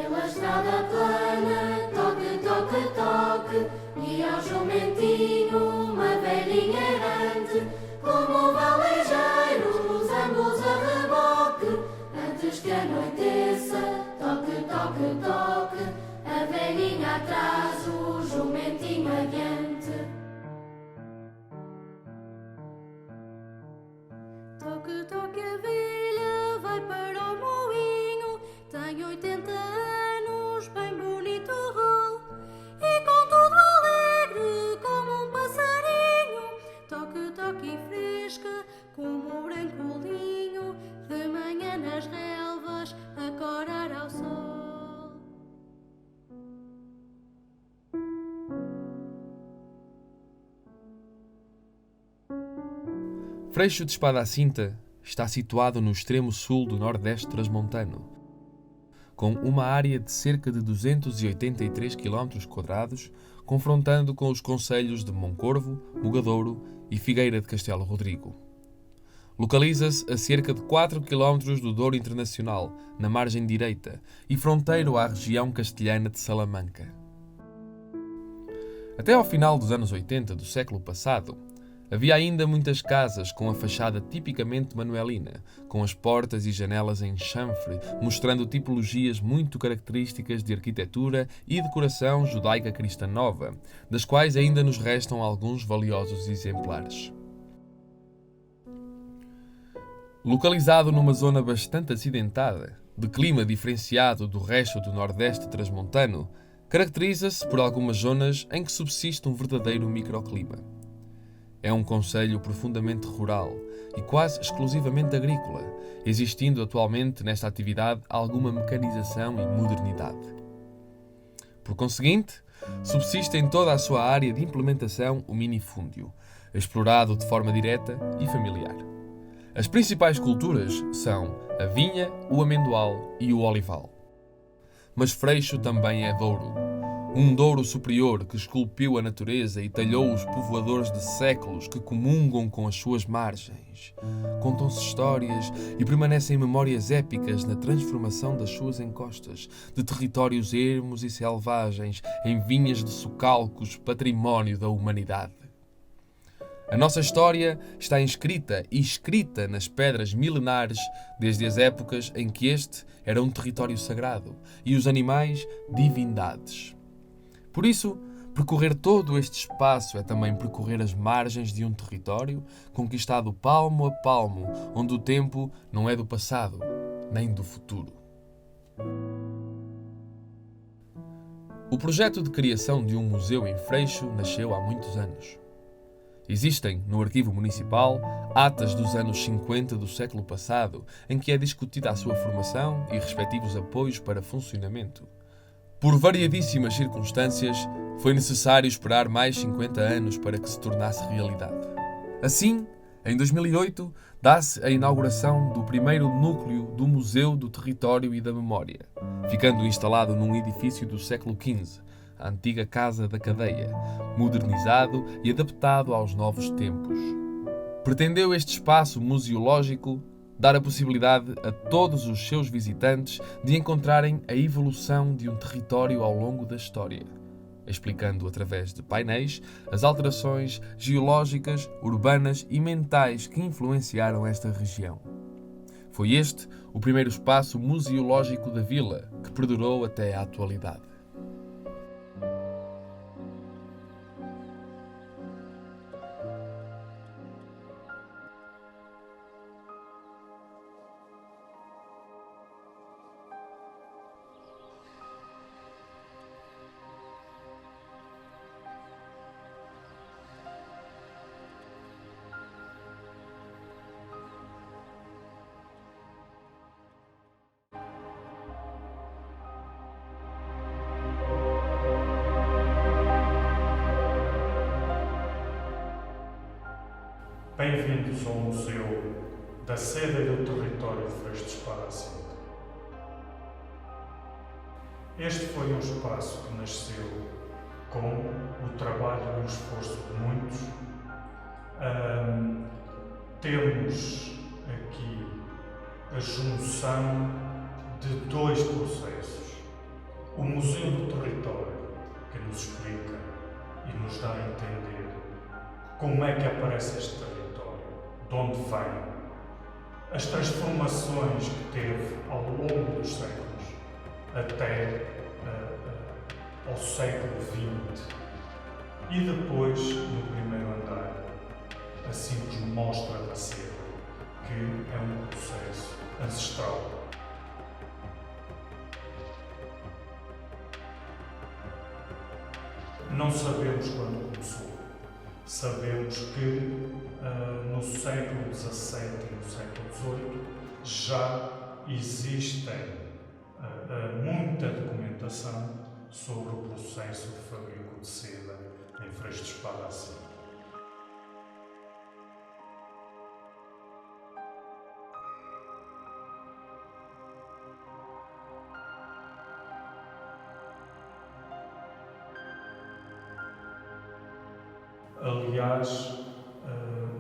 Pela estrada plana, toque, toque, toque, e ao jumentinho uma velhinha errante, como valijeiros, ambos a reboque, antes que anoiteça, toque, toque, toque, a velhinha atrás, o jumentinho adiante. Toque, toque, a velha vai para o moinho, tem 80 anos, bem bonito rol, e com tudo alegre como um passarinho, toque, toque e fresca como um branco linho, de manhã nas relvas a corar ao sol. Freixo de Espada à Cinta está situado no extremo sul do Nordeste transmontano, com uma área de cerca de 283 km², confrontando com os concelhos de Moncorvo, Mugadouro e Figueira de Castelo Rodrigo. Localiza-se a cerca de 4 km do Douro Internacional, na margem direita, e fronteiro à região castelhana de Salamanca. Até ao final dos anos 80 do século passado, havia ainda muitas casas com a fachada tipicamente manuelina, com as portas e janelas em chanfre, mostrando tipologias muito características de arquitetura e decoração judaica cristã nova, das quais ainda nos restam alguns valiosos exemplares. Localizado numa zona bastante acidentada, de clima diferenciado do resto do Nordeste transmontano, caracteriza-se por algumas zonas em que subsiste um verdadeiro microclima. É um concelho profundamente rural e quase exclusivamente agrícola, existindo atualmente nesta atividade alguma mecanização e modernidade. Por conseguinte, subsiste em toda a sua área de implementação o minifúndio, explorado de forma direta e familiar. As principais culturas são a vinha, o amendoal e o olival. Mas Freixo também é Douro. Um Douro superior que esculpiu a natureza e talhou os povoadores de séculos que comungam com as suas margens. Contam-se histórias e permanecem memórias épicas na transformação das suas encostas, de territórios ermos e selvagens em vinhas de socalcos, património da humanidade. A nossa história está inscrita e escrita nas pedras milenares desde as épocas em que este era um território sagrado e os animais divindades. Por isso, percorrer todo este espaço é também percorrer as margens de um território conquistado palmo a palmo, onde o tempo não é do passado, nem do futuro. O projeto de criação de um museu em Freixo nasceu há muitos anos. Existem, no Arquivo Municipal, atas dos anos 50 do século passado, em que é discutida a sua formação e respectivos apoios para funcionamento. Por variadíssimas circunstâncias, foi necessário esperar mais 50 anos para que se tornasse realidade. Assim, em 2008, dá-se a inauguração do primeiro núcleo do Museu do Território e da Memória, ficando instalado num edifício do século XV, a antiga Casa da Cadeia, modernizado e adaptado aos novos tempos. Pretendeu este espaço museológico dar a possibilidade a todos os seus visitantes de encontrarem a evolução de um território ao longo da história, explicando através de painéis as alterações geológicas, urbanas e mentais que influenciaram esta região. Foi este o primeiro espaço museológico da vila, que perdurou até à atualidade. Bem-vindos ao Museu da Sede do Território de Freixo de Espada à Cinta. Este foi um espaço que nasceu com o trabalho e o esforço de muitos. Temos aqui a junção de dois processos. O Museu do Território, que nos explica e nos dá a entender como é que aparece este território, de onde vem, as transformações que teve ao longo dos séculos, até ao século XX. E depois, no primeiro andar, assim nos mostra da seda, que é um processo ancestral. Não sabemos quando começou. Sabemos que no século XVII e no século XVIII já existem muita documentação sobre o processo de fabrico de seda em Freixo de Espada à Cinta. Aliás,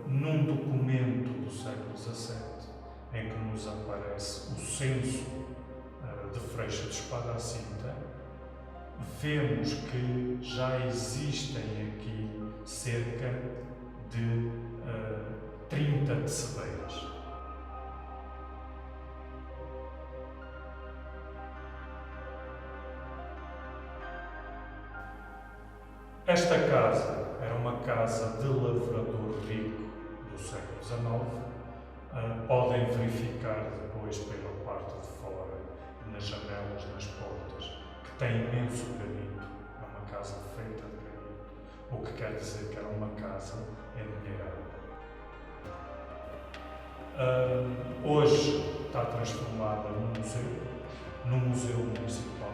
num documento do século XVII, em que nos aparece o censo de Freixo de Espada à Cinta, vemos que já existem aqui cerca de 30 tecedeiras. Esta casa era uma casa de lavrador rico do século XIX. Podem verificar depois pela parte de fora, nas janelas, nas portas, que tem imenso granito. É uma casa feita de granito, o que quer dizer que era uma casa endinheirada. Hoje está transformada num museu municipal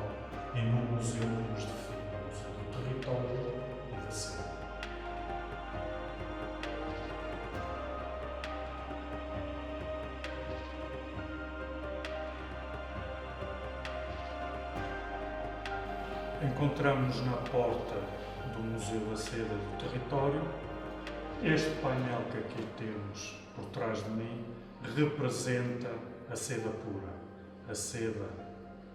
e num museu que nos define, o Museu do Território e da Seda. Encontramos na porta do Museu da Seda do Território este painel que aqui temos por trás de mim representa a seda pura. A seda,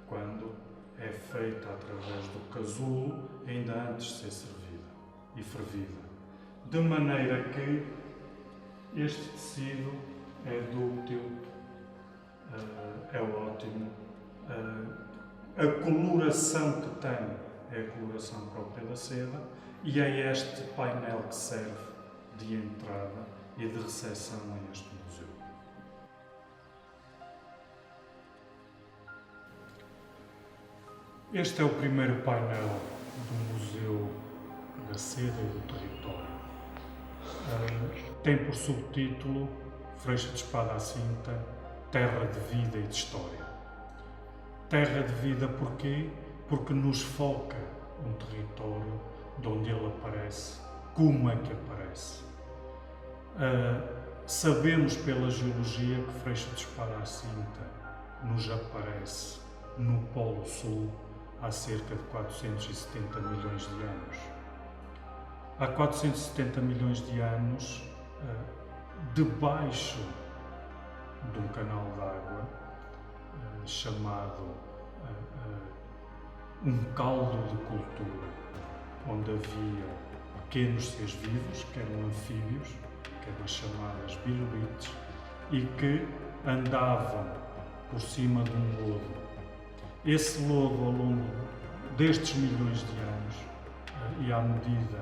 quando é feita através do casulo, ainda antes de ser servida e fervida. De maneira que este tecido é dúctil, é ótimo. A coloração que tem é a coloração própria da seda e é este painel que serve de entrada e de recepção a este museu. Este é o primeiro painel do Museu da Seda e do Território. Tem por subtítulo Freixo de Espada à Cinta, Terra de Vida e de História. Terra de vida porquê? Porque nos foca um território de onde ele aparece, como é que aparece. Sabemos pela geologia que Freixo de Espada à Cinta nos aparece no Polo Sul há cerca de 470 milhões de anos. Há 470 milhões de anos, debaixo de um canal de água chamado um caldo de cultura, onde havia pequenos seres vivos, que eram anfíbios, que eram chamadas bilobites, e que andavam por cima de um lodo. Esse lodo, ao longo destes milhões de anos, e à medida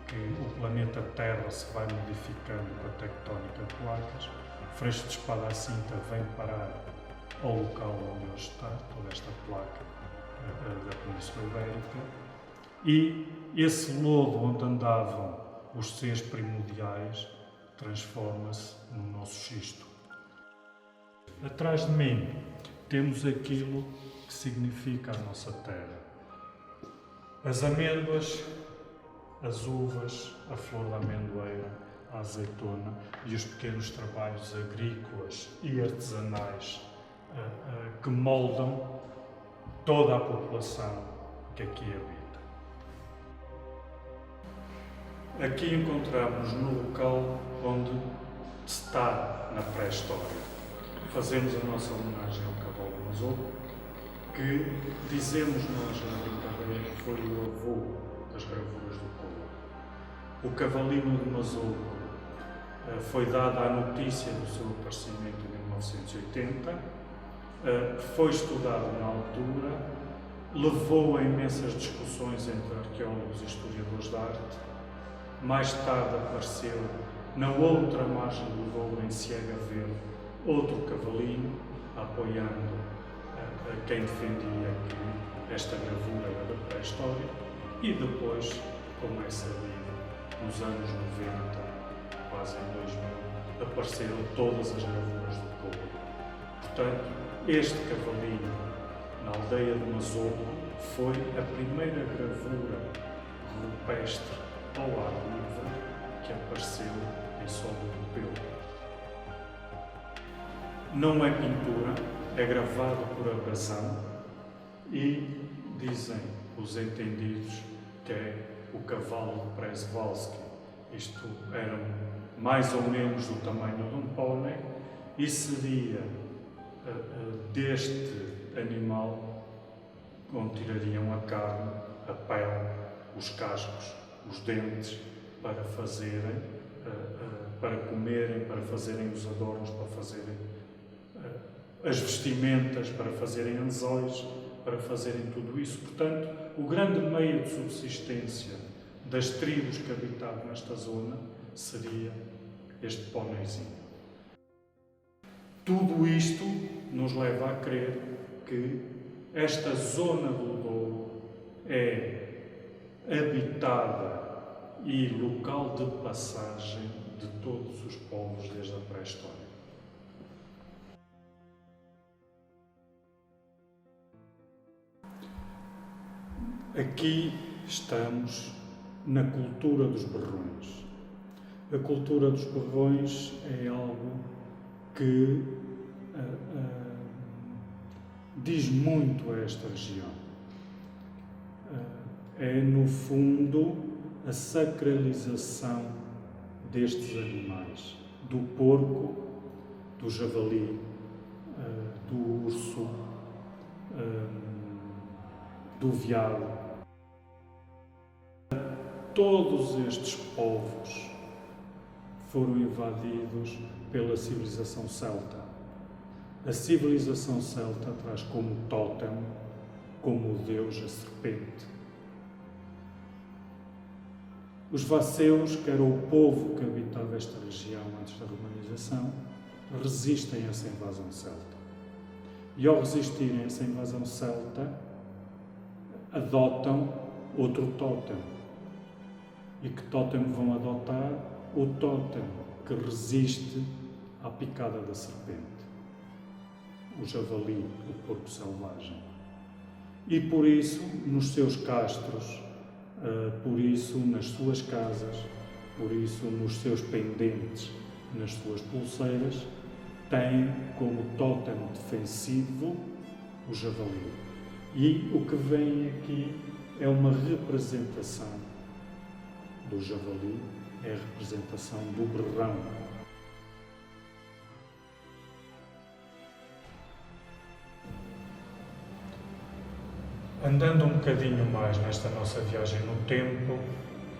que o planeta Terra se vai modificando com a tectónica de placas, Freixo de Espada à Cinta vem parar ao local onde ele está, toda esta placa da Península Ibérica, e esse lodo onde andavam os seres primordiais transforma-se no nosso xisto. Atrás de mim temos aquilo que significa a nossa terra. As amêndoas, as uvas, a flor da amendoeira, a azeitona e os pequenos trabalhos agrícolas e artesanais que moldam toda a população que aqui habita. Aqui encontramos no local onde se está na pré-história. Fazemos a nossa homenagem ao Cavalo Mazoco, que dizemos nós na brincadeira que foi o avô das gravuras do Couro. O Cavalino de Mazoco foi dada a notícia do seu aparecimento em 1980, foi estudado na altura, levou a imensas discussões entre arqueólogos e historiadores de arte. Mais tarde apareceu na outra margem do Douro, em Ciega Verde, outro Cavalino, apoiando quem defendia que esta gravura era da pré-história, e depois, como é sabido, nos anos 90, quase em 2000, apareceram todas as gravuras do Couro. Portanto, este Cavalino, na aldeia de Mazoco, foi a primeira gravura rupestre ao ar livre que apareceu em solo europeu. Não é pintura, é gravado por abrasão e dizem os entendidos que é o cavalo de Przewalski. Isto era mais ou menos do tamanho de um pônei e seria deste animal onde tirariam a carne, a pele, os cascos, os dentes, para fazerem, para comerem, para fazerem os adornos, para fazerem as vestimentas, para fazerem anzóis, para fazerem tudo isso. Portanto, o grande meio de subsistência das tribos que habitavam nesta zona seria este póneizinho. Tudo isto nos leva a crer que esta zona do Douro é habitada e local de passagem de todos os povos desde a pré-história. Aqui estamos na cultura dos berrões. A cultura dos berrões é algo que diz muito a esta região. É, no fundo, a sacralização destes animais, do porco, do javali, do urso, do veado. Todos estes povos foram invadidos pela civilização celta. A civilização celta traz como tótem, como deus, a serpente. Os vaceus, que era o povo que habitava esta região antes da romanização, resistem a essa invasão celta. E ao resistirem a essa invasão celta, adotam outro tótem. E que tótem vão adotar? O tótem que resiste à picada da serpente. O javali, o porco selvagem. E por isso, nos seus castros, por isso nas suas casas, por isso nos seus pendentes, nas suas pulseiras, têm como tótem defensivo o javali. E o que vem aqui é uma representação do javali, é a representação do berrão. Andando um bocadinho mais nesta nossa viagem no tempo,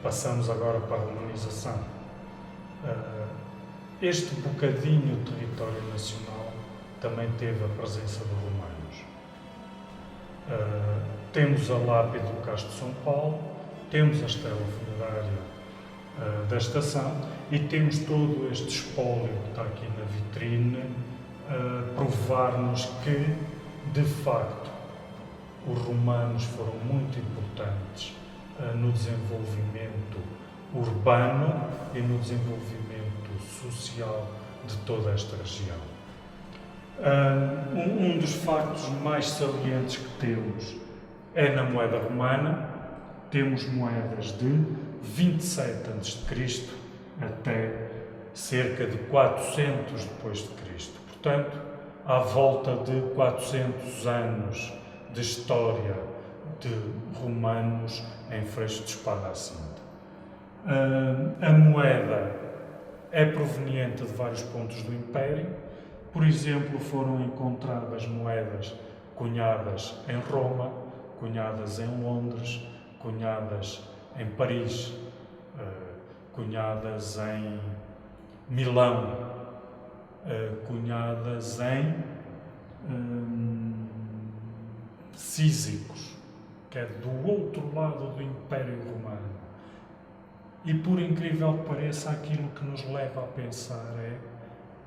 passamos agora para a romanização. Este bocadinho de território nacional também teve a presença de romanos. Temos a lápide do Castro de São Paulo, temos a estela funerária da estação e temos todo este espólio que está aqui na vitrine a provar-nos que, de facto, os romanos foram muito importantes no desenvolvimento urbano e no desenvolvimento social de toda esta região. Um dos factos mais salientes que temos é na moeda romana. Temos moedas de 27 a.C. até cerca de 400 depois de Cristo. Portanto, à volta de 400 anos de história de romanos em Freixo de Espada à Cinta. A moeda é proveniente de vários pontos do Império. Por exemplo, foram encontradas moedas cunhadas em Roma, cunhadas em Londres, cunhadas em Paris, cunhadas em Milão, cunhadas em Císicos, que é do outro lado do Império Romano. E por incrível que pareça, aquilo que nos leva a pensar é: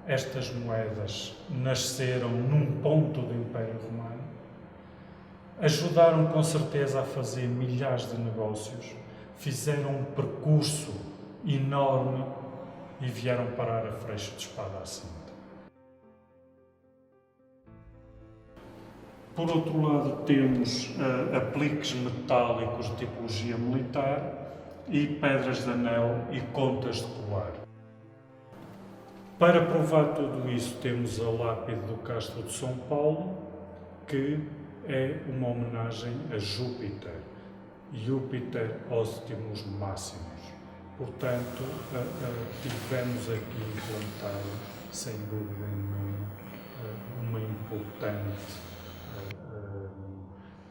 estas moedas nasceram num ponto do Império Romano, ajudaram com certeza a fazer milhares de negócios, fizeram um percurso enorme e vieram parar a Freixo de Espada à Cinta. Por outro lado, temos apliques metálicos de tipologia militar e pedras de anel e contas de colar. Para provar tudo isso, temos a lápide do Castro de São Paulo, que é uma homenagem a Júpiter, Júpiter Optimus Maximus. Portanto, tivemos aqui implantado, sem dúvida nenhuma, uma importante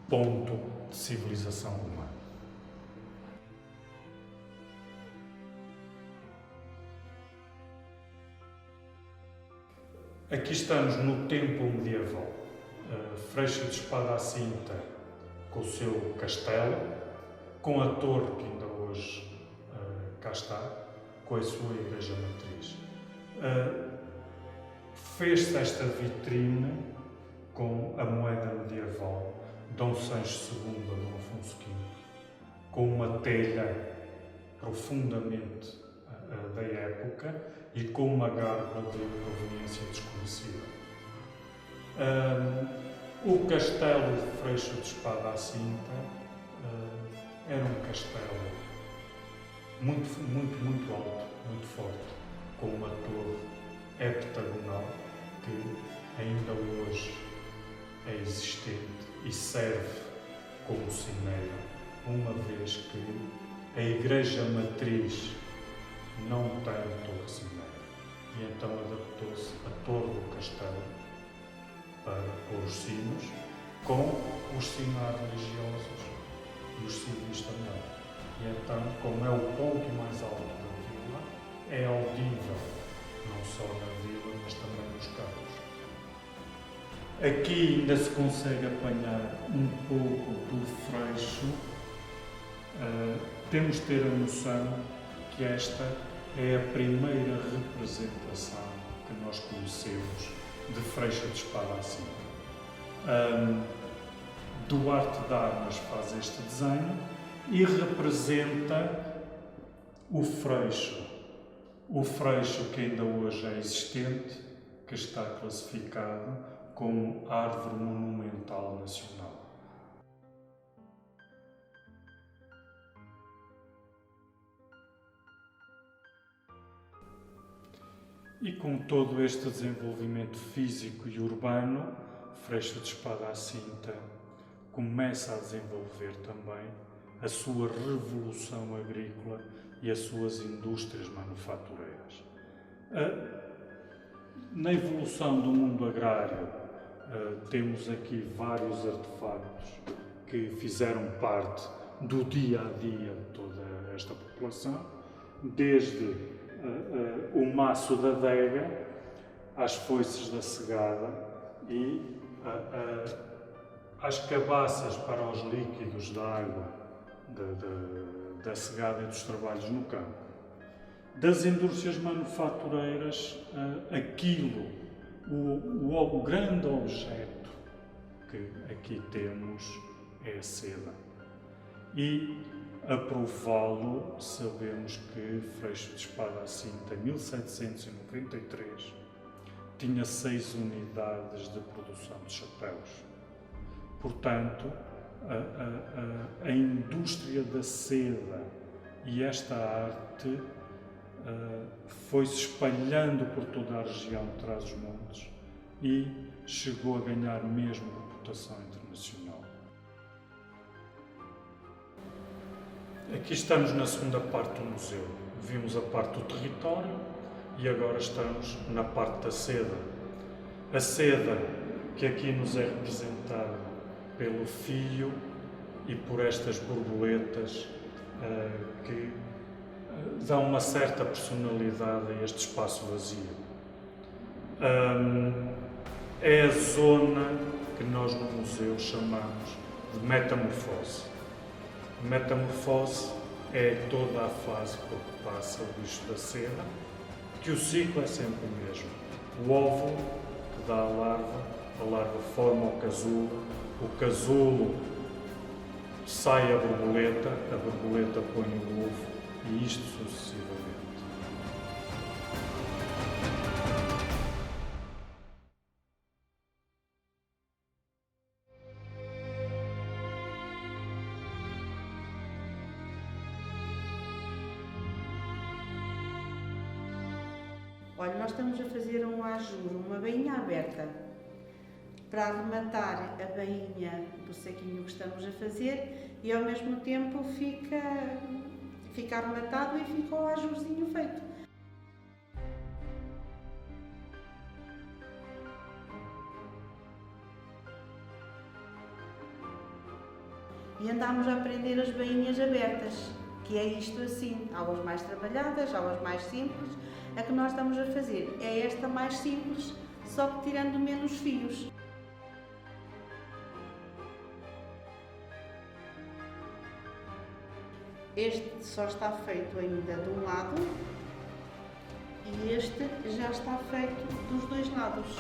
ponto de civilização humana. Aqui estamos no tempo medieval. Freixo de Espada à Cinta, com o seu castelo, com a torre que ainda hoje cá está, com a sua igreja matriz. Fez-se esta vitrine com a moeda medieval, Dom Sancho II a Dom Afonso V, com uma telha profundamente da época e com uma gárgula de proveniência desconhecida. O castelo de Freixo de Espada à Cinta era um castelo muito alto, muito forte, com uma torre heptagonal que ainda hoje é existente e serve como cimeira, uma vez que a igreja matriz não tem torre cimeira, e então adaptou-se a torre do castelo para pôr os sinos, com os sinais religiosos e os civis também. E então, como é o ponto mais alto da vila, é audível não só na vila, mas também nos campos. Aqui ainda se consegue apanhar um pouco do Freixo. Temos de ter a noção que esta é a primeira representação que nós conhecemos de Freixo de Espada à Cinta. Duarte de Armas faz este desenho e representa o Freixo que ainda hoje é existente, que está classificado como Árvore Monumental Nacional. E com todo este desenvolvimento físico e urbano, Freixo de Espada à Cinta começa a desenvolver também a sua revolução agrícola e as suas indústrias manufatureiras. Na evolução do mundo agrário, temos aqui vários artefactos que fizeram parte do dia a dia de toda esta população, desde o maço da adega às foices da cegada e às cabaças para os líquidos da água da cegada e dos trabalhos no campo. Das indústrias manufatureiras, o grande objeto que aqui temos é a seda. E a prová-lo, sabemos que Freixo de Espada à Cinta, em 1793, tinha 6 unidades de produção de chapéus. Portanto, a indústria da seda e esta arte foi-se espalhando por toda a região de Trás-os-Montes e chegou a ganhar mesmo reputação internacional. Aqui estamos na segunda parte do museu. Vimos a parte do território e agora estamos na parte da seda. A seda que aqui nos é representado pelo fio e por estas borboletas que dão uma certa personalidade a este espaço vazio. É a zona que nós no museu chamamos de metamorfose. Metamorfose é toda a fase por que passa o bicho da cera, que o ciclo é sempre o mesmo. O óvulo que dá a larva forma o casulo sai a borboleta põe o ovo e isto sucessivamente. Olha, nós estamos a fazer um ajur, uma bainha aberta, para arrematar a bainha do saquinho que estamos a fazer e ao mesmo tempo fica arrematado e fica o ajurzinho feito. E andámos a aprender as bainhas abertas, que é isto assim, aulas mais trabalhadas, aulas mais simples. A que nós estamos a fazer é esta mais simples, só que tirando menos fios. Este só está feito ainda de um lado e este já está feito dos dois lados.